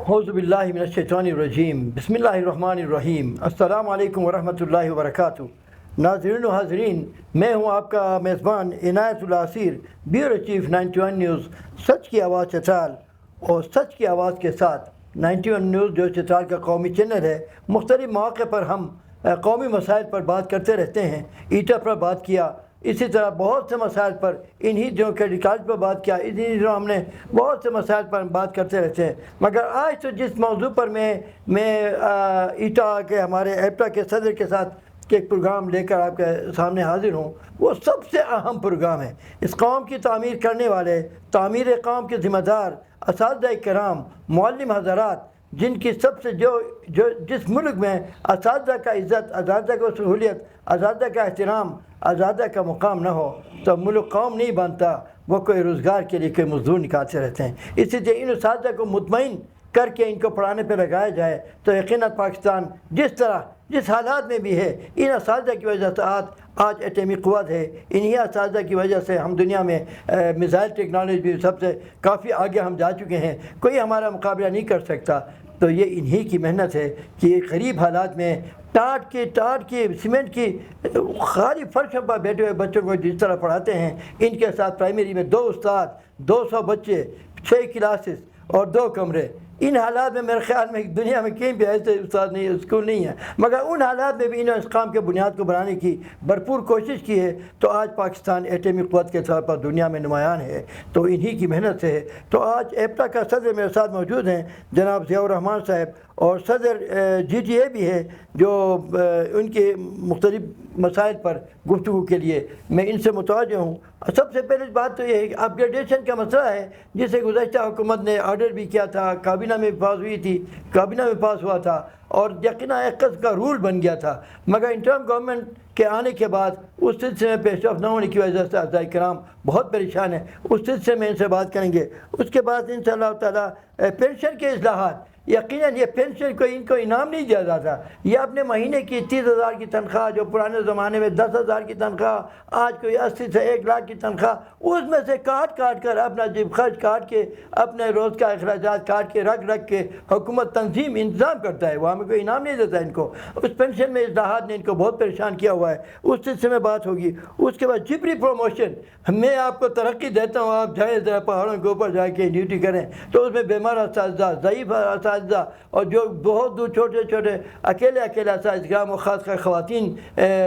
اعوذ باللہ من الشیطان الرجیم بسم اللہ الرحمن الرحیم السلام علیکم ورحمۃ اللہ وبرکاتہ۔ ناظرین و حاضرین، میں ہوں آپ کا میزبان عنایت اللہ اسیر، بیورو چیف 91 نیوز سچ کی آواز چترال، اور سچ کی آواز کے ساتھ 91 نیوز جو چترال کا قومی چینل ہے، مختلف مواقع پر ہم قومی مسائل پر بات کرتے رہتے ہیں۔ ایٹا پر بات کیا، اسی طرح بہت سے مسائل پر انہی جو کہ ریکارڈ پر بات کیا، انہی جو ہم نے بہت سے مسائل پر بات کرتے رہتے ہیں۔ مگر آج تو جس موضوع پر میں ایٹا کے ہمارے ایپٹا کے صدر کے ساتھ ایک پروگرام لے کر آپ کے سامنے حاضر ہوں، وہ سب سے اہم پروگرام ہے۔ اس قوم کی تعمیر کرنے والے، تعمیر قوم کے ذمہ دار اساتذہ کرام، معلم حضرات، جن کی سب سے جو جس ملک میں اساتذہ کا عزت، اساتذہ کو سہولیت، اساتذہ کا احترام، اساتذہ کا مقام نہ ہو تو ملک قوم نہیں بنتا، وہ کوئی روزگار کے لیے کوئی مزدور نکالتے رہتے ہیں۔ اسی لیے ان اساتذہ کو مطمئن کر کے ان کو پڑھانے پہ لگایا جائے تو یقیناً پاکستان جس حالات میں بھی ہے، ان اساتذہ کی وجہ سے آج ایٹمی قوت ہے۔ انہی اساتذہ کی وجہ سے ہم دنیا میں میزائل ٹیکنالوجی بھی سب سے کافی آگے ہم جا چکے ہیں، کوئی ہمارا مقابلہ نہیں کر سکتا۔ تو یہ انہی کی محنت ہے کہ یہ غریب حالات میں ٹاٹ کی سیمنٹ کی خالی فرش پر بیٹھے ہوئے بچوں کو جس طرح پڑھاتے ہیں، ان کے ساتھ پرائمری میں 2 استاد، 200 بچے، 6 کلاسز اور 2 کمرے۔ ان حالات میں میرے خیال میں دنیا میں کہیں بھی ایسے استاد نہیں، اسکول نہیں ہے، مگر ان حالات میں بھی انہوں نے اس کام کے بنیاد کو بنانے کی بھرپور کوشش کی ہے، تو آج پاکستان ایٹمی قوت کے طور پر دنیا میں نمایاں ہے، تو انہی کی محنت سے ہے۔ تو آج ایپٹا کا صدر میرے ساتھ موجود ہیں جناب ضیاء الرحمان صاحب، اور صدر جی ٹی اے بھی ہے، جو ان کے مختلف مسائل پر گفتگو کے لیے میں ان سے متوجہ ہوں۔ سب سے پہلے بات تو یہ ہے کہ اپ گریڈیشن کا مسئلہ ہے، جسے گزشتہ حکومت نے آرڈر بھی کیا تھا، کابینہ میں پاس ہوئی تھی، کابینہ میں پاس ہوا تھا، اور یقیناً ایک قسم کا رول بن گیا تھا، مگر انٹرم گورنمنٹ کے آنے کے بعد اس سلسلے میں پیش رفت نہ ہونے کی وجہ سے اساتذہ کرام بہت پریشان ہیں۔ اس سلسلے میں ان سے بات کریں گے۔ اس کے بعد انشاءاللہ تعالیٰ پینشن کے اصلاحات، یقیناً یہ پینشن کو ان کو انعام نہیں دیا جاتا، یہ اپنے مہینے کی 30,000 کی تنخواہ، جو پرانے زمانے میں 10,000 کی تنخواہ، آج کوئی 80 سے 1 لاکھ کی تنخواہ، اس میں سے کاٹ کر اپنا جیب خرچ کاٹ کے، اپنے روز کا اخراجات کاٹ کے رکھ کے حکومت تنظیم انتظام کرتا ہے، وہ ہمیں کوئی انعام نہیں دیتا ان کو۔ اس پینشن میں اصلاحات نے ان کو بہت پریشان کیا ہوا ہے، اس سلسلے میں بات ہوگی۔ اس کے بعد جبری پروموشن، میں آپ کو ترقی دیتا ہوں، آپ جائیں ذرا پہاڑوں کے اوپر جا کے ڈیوٹی کریں، تو اس میں بیمار اساتذہ، ضعیف اساتذہ، اور جو بہت دور چھوٹے اکیلے اساتذہ کرام، اور خاص کر خواتین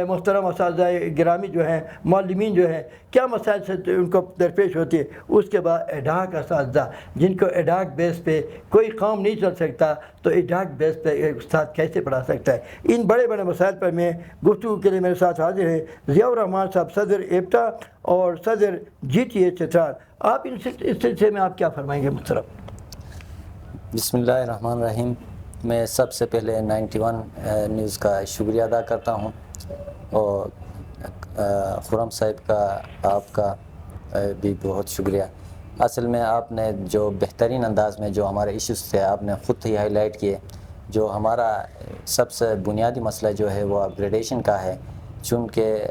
محترم اساتذہ گرامی جو ہیں، معلمین جو ہیں، کیا مسائل سے ان کو درپیش ہوتی ہے۔ اس کے بعد ایڈاک اساتذہ، جن کو ایڈاک بیس پہ کوئی قوم نہیں چل سکتا، تو ایڈاک بیس پہ ایک استاد کیسے پڑھا سکتا ہے۔ ان بڑے مسائل پر میں گفتگو کے لیے میرے ساتھ حاضر ہے ضیاء الرحمان صاحب، صدر ایپٹا اور صدر جی ٹی اے چترال۔ آپ اس سلسلے میں آپ کیا فرمائیں گے محترم؟ بسم اللہ الرحمن الرحیم۔ میں سب سے پہلے 91 نیوز کا شکریہ ادا کرتا ہوں، اور خرم صاحب کا، آپ کا بھی بہت شکریہ۔ اصل میں آپ نے جو بہترین انداز میں جو ہمارے ایشوز تھے آپ نے خود ہی ہائی لائٹ کیے۔ جو ہمارا سب سے بنیادی مسئلہ جو ہے وہ اپ گریڈیشن کا ہے، چونکہ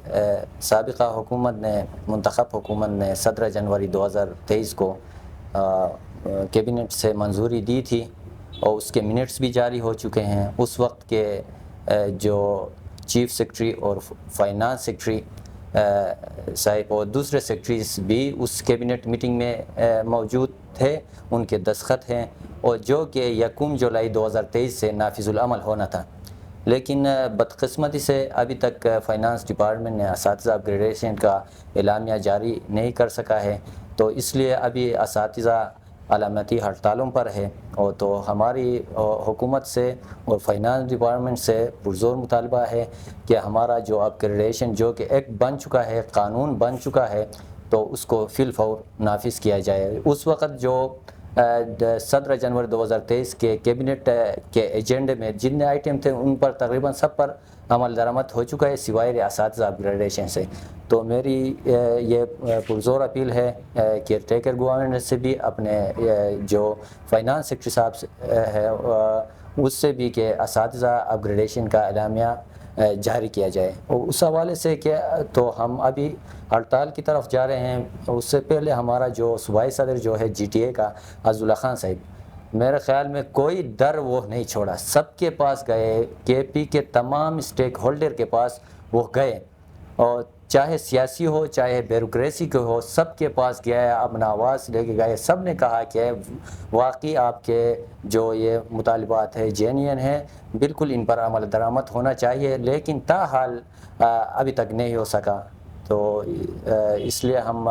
سابقہ حکومت نے، منتخب حکومت نے 17 جنوری 2023 کو کیبنٹ سے منظوری دی تھی، اور اس کے منٹس بھی جاری ہو چکے ہیں۔ اس وقت کے جو چیف سیکرٹری اور فائنانس سیکرٹری صاحب اور دوسرے سیکرٹریز بھی اس کیبنٹ میٹنگ میں موجود تھے، ان کے دستخط ہیں، اور جو کہ 1 جولائی 2023 سے نافذ العمل ہونا تھا۔ لیکن بدقسمتی سے ابھی تک فائنانس ڈپارٹمنٹ نے اساتذہ اپ گریڈیشن کا اعلامیہ جاری نہیں کر سکا ہے، تو اس لیے ابھی اساتذہ علامتی ہڑتالوں پر ہے، اور تو ہماری حکومت سے اور فائنانس ڈپارٹمنٹ سے پرزور مطالبہ ہے کہ ہمارا جو اپ گریڈیشن جو کہ ایک بن چکا ہے، قانون بن چکا ہے، تو اس کو فی الفور نافذ کیا جائے۔ اس وقت جو 17 جنوری 2023 کے کیبنٹ کے ایجنڈے میں جتنے آئٹم تھے ان پر تقریباً سب پر عمل درآمد ہو چکا ہے، سوائے اساتذہ اپ گریڈیشن سے۔ تو میری یہ پرزور اپیل ہے کیئر ٹیکر گورنمنٹ سے بھی، اپنے جو فائنانس سیکرٹری صاحب ہے اس سے بھی، کہ اساتذہ اپ گریڈیشن کا اعلامیہ جاری کیا جائے۔ اور اس حوالے سے کہ تو ہم ابھی ہڑتال کی طرف جا رہے ہیں۔ اس سے پہلے ہمارا جو صوبائی صدر جو ہے جی ٹی اے کا عزیز اللہ خان صاحب، میرے خیال میں کوئی در وہ نہیں چھوڑا، سب کے پاس گئے، کے پی کے تمام اسٹیک ہولڈر کے پاس وہ گئے، اور چاہے سیاسی ہو چاہے بیوروکریسی کے ہو، سب کے پاس گیا ہے، اپنا آواز لے کے گئے، سب نے کہا کہ واقعی آپ کے جو یہ مطالبات ہے جینین ہیں، بالکل ان پر عمل درآمد ہونا چاہیے، لیکن تاحال ابھی تک نہیں ہو سکا، تو اس لیے ہم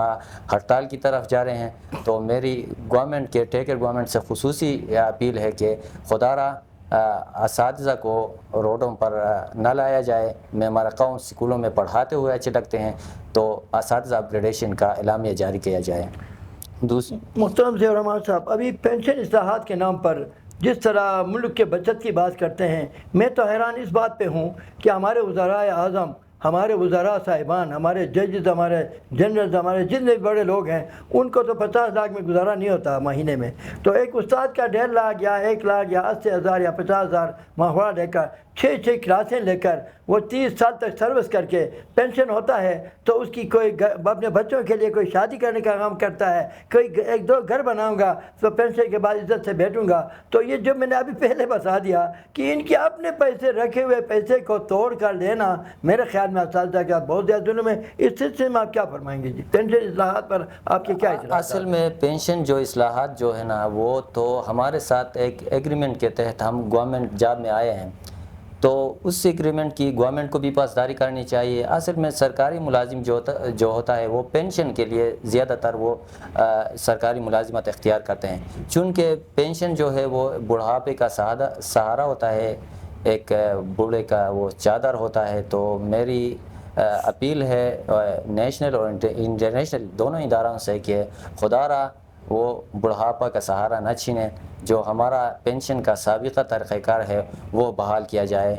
ہڑتال کی طرف جا رہے ہیں۔ تو میری گورنمنٹ کے ٹیکر گورنمنٹ سے خصوصی اپیل ہے کہ خدا را اساتذہ کو روڈوں پر نہ لایا جائے۔ ہمارا قوم اسکولوں میں پڑھاتے ہوئے اچھے لگتے ہیں، تو اساتذہ اپگریڈیشن کا اعلامیہ جاری کیا جائے۔ محترم ضیاء الرحمان صاحب، ابھی پینشن اصلاحات کے نام پر جس طرح ملک کے بچت کی بات کرتے ہیں، میں تو حیران اس بات پہ ہوں کہ ہمارے وزرائے اعظم، ہمارے وزراء صاحبان، ہمارے ججز، ہمارے جنرلز، ہمارے جتنے بڑے لوگ ہیں، ان کو تو 50 لاکھ میں گزارا نہیں ہوتا مہینے میں۔ تو ایک استاد کا 1.5 لاکھ یا 1 لاکھ یا 80,000 یا 50,000 ماہوارہ لے کر 6 کلاسیں لے کر وہ 30 سال تک سروس کر کے پینشن ہوتا ہے، تو اس کی کوئی اپنے بچوں کے لیے کوئی شادی کرنے کا کام کرتا ہے، کوئی 1-2 گھر بناؤں گا تو پینشن کے بعد عزت سے بیٹھوں گا۔ تو یہ جو میں نے ابھی پہلے بتا دیا کہ ان کے اپنے پیسے رکھے ہوئے پیسے کو توڑ کر لینا، میرے خیال میں اساتذہ کا بہت زیادہ ظلم ہے۔ اس سلسلے میں آپ کیا فرمائیں گے جی؟ پینشن اصلاحات پر آپ کے کیا اصلاحات؟ اصل میں پینشن جو اصلاحات جو ہے نا، وہ تو ہمارے ساتھ ایک ایگریمنٹ کے تحت ہم گورنمنٹ جاب میں آئے ہیں، تو اس ایگریمنٹ کی گورنمنٹ کو بھی پاسداری کرنی چاہیے۔ اصل میں سرکاری ملازم جو ہوتا ہے وہ پینشن کے لیے زیادہ تر وہ سرکاری ملازمت اختیار کرتے ہیں، چونکہ پینشن جو ہے وہ بڑھاپے کا سہارا ہوتا ہے، ایک بوڑھے کا وہ چادر ہوتا ہے۔ تو میری اپیل ہے نیشنل اور انٹرنیشنل دونوں اداروں سے کہ خدا را وہ بڑھاپا کا سہارا نہ چھینے، جو ہمارا پینشن کا سابقہ طریقہ کار ہے وہ بحال کیا جائے۔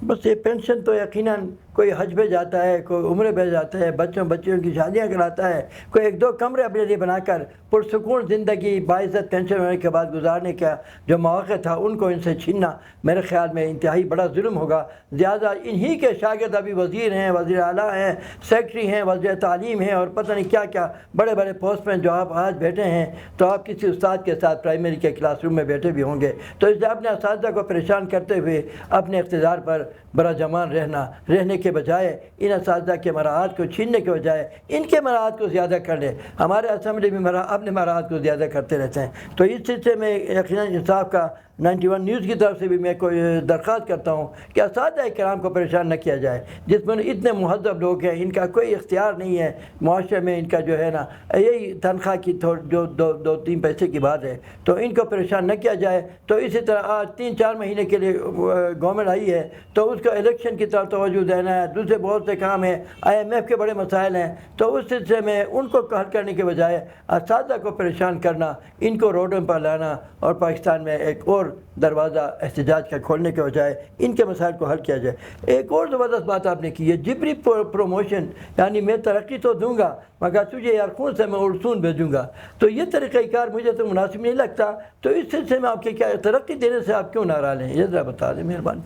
بس یہ پینشن تو یقیناً کوئی حج پہ جاتا ہے، کوئی عمرے پہ جاتا ہے، بچوں کی شادیاں کراتا ہے، کوئی 1-2 کمرے اپنے لیے بنا کر پرسکون زندگی باعزت پینشن ہونے کے بعد گزارنے کا جو مواقع تھا ان کو ان سے چھیننا میرے خیال میں انتہائی بڑا ظلم ہوگا۔ زیادہ انہی کے شاگرد ابھی وزیر ہیں، وزیر اعلیٰ ہیں، سیکٹری ہیں، وزیر تعلیم ہیں، اور پتہ نہیں کیا کیا بڑے بڑے پوسٹ میں جو آپ آج بیٹھے ہیں، تو آپ کسی استاد کے ساتھ پرائمری کے کلاس روم میں بیٹھے بھی ہوں گے۔ تو اس لیے اپنے اساتذہ کو پریشان کرتے ہوئے اپنے اقتدار پر برا جمان رہنے کے بجائے، ان اساتذہ کے مراعات کو چھیننے کے بجائے ان کے مراعات کو زیادہ کر لیں۔ ہمارے اسمبلی میں اپنے مراعات کو زیادہ کرتے رہتے ہیں۔ تو اس سلسلے میں یقیناً انصاف کا 91 نیوز کی طرف سے بھی میں کوئی درخواست کرتا ہوں کہ اساتذہ کرام کو پریشان نہ کیا جائے، جس میں اتنے مہذب لوگ ہیں، ان کا کوئی اختیار نہیں ہے معاشرے میں، ان کا جو ہے نا یہی تنخواہ کی جو 2-3 پیسے کی بات ہے، تو ان کو پریشان نہ کیا جائے۔ تو اسی طرح آج 3-4 مہینے کے لیے گورنمنٹ آئی ہے، تو اس کو الیکشن کی طرف توجہ دینا ہے، دوسرے بہت سے کام ہیں، IMF کے بڑے مسائل ہیں، تو اس سلسلے میں ان کو حل کرنے کے بجائے اساتذہ کو پریشان کرنا، ان کو روڈوں پر لانا، اور پاکستان میں ایک اور دروازہ احتجاج کا کھولنے کے بجائے ان کے مسائل کو حل کیا جائے۔ ایک اور زبردست بات آپ نے کی ہے، جبری پروموشن، یعنی میں ترقی تو دوں گا مگر تجھے یارخون سے میں ارسون بھیجوں گا۔ تو یہ طریقہ کار مجھے تو مناسب نہیں لگتا۔ تو اس سلسلے میں آپ کے کیا ترقی دینے سے آپ کیوں ناراض ہیں، یہ ذرا بتا دیں مہربانی۔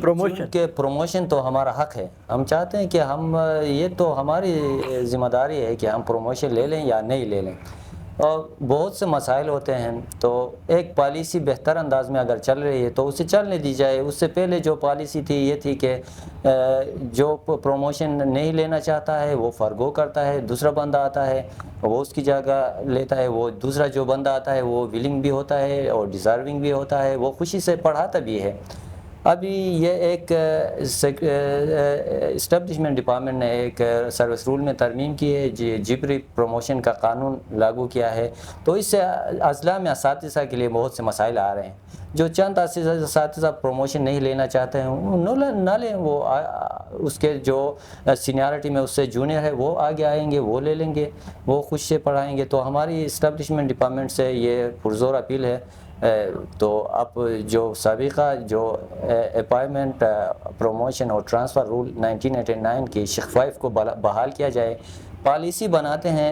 پروموشن تو ہمارا حق ہے، ہم چاہتے ہیں کہ ہم یہ تو ہماری ذمہ داری ہے کہ ہم پروموشن لے لیں یا نہیں لے لیں، اور بہت سے مسائل ہوتے ہیں۔ تو ایک پالیسی بہتر انداز میں اگر چل رہی ہے تو اسے چلنے دی جائے۔ اس سے پہلے جو پالیسی تھی یہ تھی کہ جو پروموشن نہیں لینا چاہتا ہے وہ فرگو کرتا ہے، دوسرا بندہ آتا ہے وہ اس کی جگہ لیتا ہے، وہ دوسرا جو بندہ آتا ہے وہ ولنگ بھی ہوتا ہے اور ڈیزرونگ بھی ہوتا ہے، وہ خوشی سے پڑھاتا بھی ہے۔ ابھی یہ ایک اسٹیبلشمنٹ ڈپارٹمنٹ نے ایک سروس رول میں ترمیم کی ہے، جبری پروموشن کا قانون لاگو کیا ہے، تو اس سے اضلاع میں اساتذہ کے لیے بہت سے مسائل آ رہے ہیں۔ جو چند اساتذہ پروموشن نہیں لینا چاہتے ہیں نہ لیں، وہ اس کے جو سینیارٹی میں اس سے جونیئر ہے وہ آگے آئیں گے، وہ لے لیں گے، وہ خوش سے پڑھائیں گے۔ تو ہماری اسٹیبلشمنٹ ڈپارٹمنٹ سے یہ پرزور اپیل ہے۔ تو اب جو سابقہ جو اپائنٹمنٹ پروموشن اور ٹرانسفر رول 1989 کی شق 5 کو بحال کیا جائے۔ پالیسی بناتے ہیں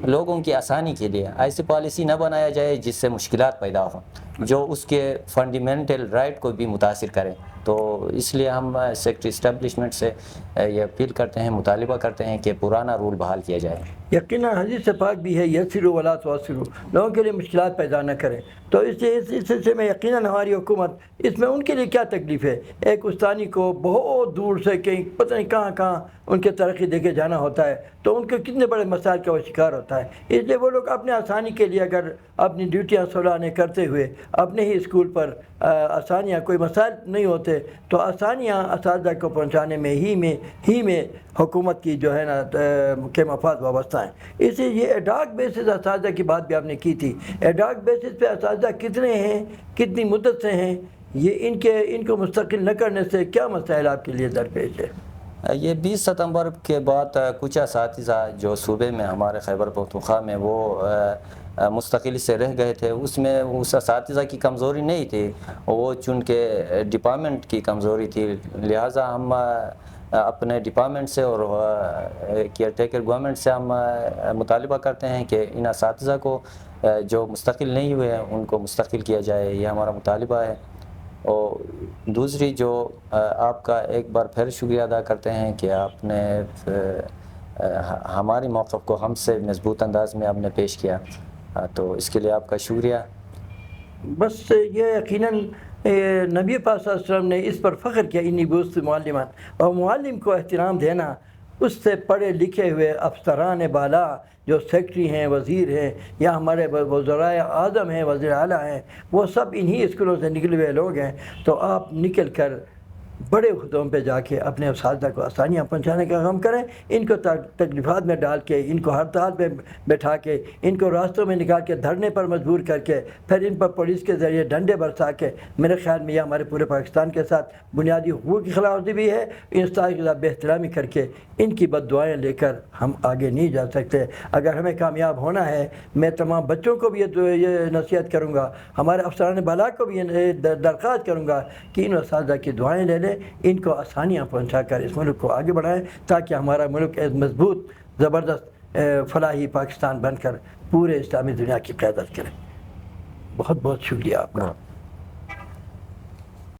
لوگوں کی آسانی کے لیے، ایسی پالیسی نہ بنایا جائے جس سے مشکلات پیدا ہوں، جو اس کے فنڈامنٹل رائٹ کو بھی متاثر کریں۔ تو اس لیے ہم سیکٹری اسٹیبلشمنٹ سے یہ اپیل کرتے ہیں، مطالبہ کرتے ہیں کہ پرانا رول بحال کیا جائے۔ یقیناً حدیث پاک بھی ہے یسروا ولا تعسروا، لوگوں کے لیے مشکلات پیدا نہ کریں. تو اس سلسلے میں یقیناً ہماری حکومت اس میں ان کے لیے کیا تکلیف ہے. ایک استانی کو بہت دور سے کہیں پتہ نہیں کہاں ان کے ترقی دے کے جانا ہوتا ہے، تو ان کے کتنے بڑے مسائل کا وہ شکار ہوتا ہے. اس لیے وہ لوگ اپنے آسانی کے لیے اگر اپنی ڈیوٹیاں سلانے کرتے ہوئے اپنے ہی اسکول پر آسانیاں، کوئی مسائل نہیں ہوتے تو آسانیاں اساتذہ کو پہنچانے میں ہی میں حکومت کی جو ہے نا کے مفاد وابستہ ہیں. اسی یہ ایڈاک بیسس اساتذہ کی بات بھی آپ نے کی تھی. ایڈاک بیسس پہ اساتذہ کتنے ہیں، کتنی مدت سے ہیں، یہ ان کو مستقل نہ کرنے سے کیا مسائل آپ کے لیے درپیش ہے؟ یہ 20 ستمبر کے بعد کچھ اساتذہ جو صوبے میں ہمارے خیبر پختونخوا میں وہ مستقل سے رہ گئے تھے، اس میں اس اساتذہ کی کمزوری نہیں تھی، وہ چونکہ ڈپارٹمنٹ کی کمزوری تھی، لہٰذا ہم اپنے ڈپارٹمنٹ سے اور کیئر ٹیکر گورنمنٹ سے ہم مطالبہ کرتے ہیں کہ ان اساتذہ کو جو مستقل نہیں ہوئے ہیں ان کو مستقل کیا جائے، یہ ہمارا مطالبہ ہے. اور دوسری جو آپ کا ایک بار پھر شکریہ ادا کرتے ہیں کہ آپ نے ہماری موقف کو ہم سے مضبوط انداز میں آپ نے پیش کیا، تو اس کے لیے آپ کا شکریہ. بس یہ یقیناً نبی پاک صلی اللہ علیہ وسلم نے اس پر فخر کیا، انی بعثت معلما، اور معلم کو احترام دینا، اس سے پڑھے لکھے ہوئے افسران بالا جو سیکٹری ہیں، وزیر ہیں، یا ہمارے وزرائے اعظم ہیں، وزیر اعلیٰ ہیں، وہ سب انہی اسکولوں سے نکلے ہوئے لوگ ہیں. تو آپ نکل کر بڑے عہدوں پہ جا کے اپنے اساتذہ کو آسانیاں پہنچانے کا کام کریں. ان کو تکلیفات میں ڈال کے، ان کو ہڑتال پہ بٹھا کے، ان کو راستوں میں نکال کے دھرنے پر مجبور کر کے، پھر ان پر پولیس کے ذریعے ڈنڈے برسا کے، میرے خیال میں یہ ہمارے پورے پاکستان کے ساتھ بنیادی حقوق کی خلاف ورزی بھی ہے. ان استاد کے ساتھ بے احترامی کر کے ان کی بد دعائیں لے کر ہم آگے نہیں جا سکتے. اگر ہمیں کامیاب ہونا ہے، میں تمام بچوں کو بھی یہ نصیحت کروں گا، ہمارے افسران بالا کو بھی یہ درخواست کروں گا کہ ان اساتذہ کی دعائیں لے لیں، ان کو آسانیاں پہنچا کر اس ملک کو آگے بڑھائیں، تاکہ ہمارا ملک ایک مضبوط زبردست فلاحی پاکستان بن کر پورے اسلامی دنیا کی قیادت کرے. بہت بہت شکریہ آپ کا.